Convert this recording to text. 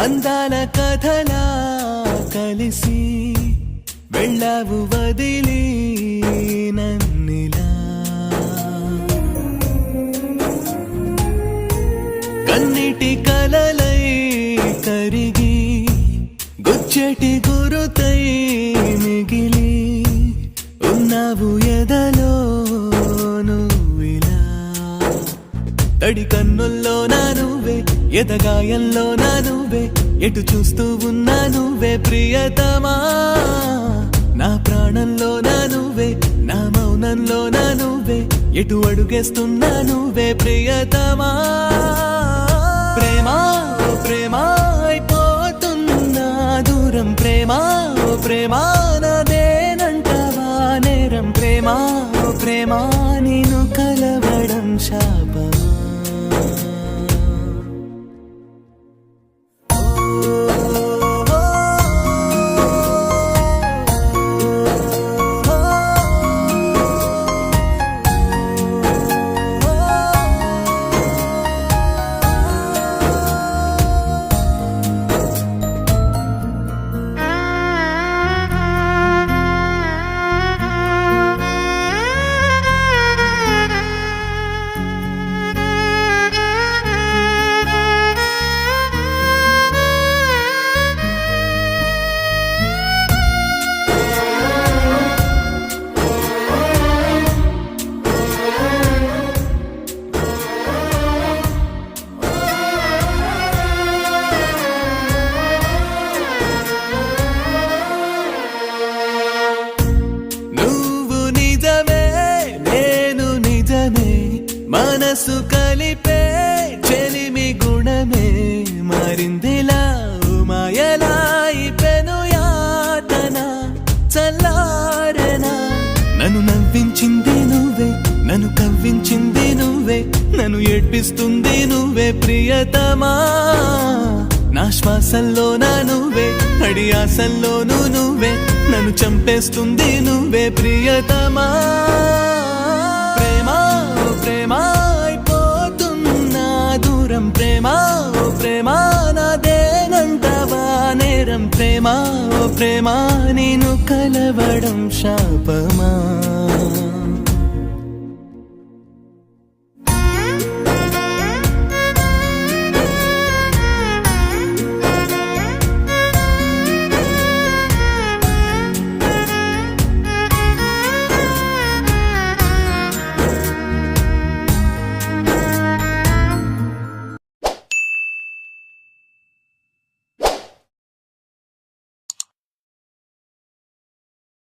అందాల కథలా కలిసి వెళ్ళావు వదిలి నన్నిలా కన్నిటి కలలై కరిగి గుచ్చెటి గురుతై మిగిలి ఉన్నావు ఎదలో నువ్విలా తడి కన్నుల్లో నా నువ్వే ఎదగాయంలో నా నువ్వే ఎటు చూస్తూ ఉన్నా నువ్వే ప్రియతమా నా ప్రాణంలో నా నువ్వే నా మౌనంలో నా నువ్వే ఎటు అడుగేస్తున్నా నువ్వే ప్రియతమా ప్రేమా ఓ ప్రేమా అయిపోతున్నా దూరం ప్రేమా ఓ ప్రేమా నాదేనంటవా నేరం ప్రేమా ఓ ప్రేమా నిన్ను కలవడం శాపమా మనసు కలిపే చెలిమి గుణమే మారిందిలా మాయలా పెను యాతన చల్లారెనా నన్ను నవ్వించింది నువ్వే నన్ను కవ్వించింది నువ్వే నన్ను ఏడ్పిస్తుంది నువ్వే ప్రియతమా నా శ్వాసల్లో నా నువ్వే అడి ఆశల్లోనూ నువ్వే నన్ను చంపేస్తుంది నువ్వే ప్రియతమా ప్రేమా ఓ ప్రేమా అయిపోతున్నా దూరం ప్రేమా ఓ ప్రేమా నాదేనంటవా నేరం ప్రేమా ఓ ప్రేమా నిన్ను కలవడం శాపమా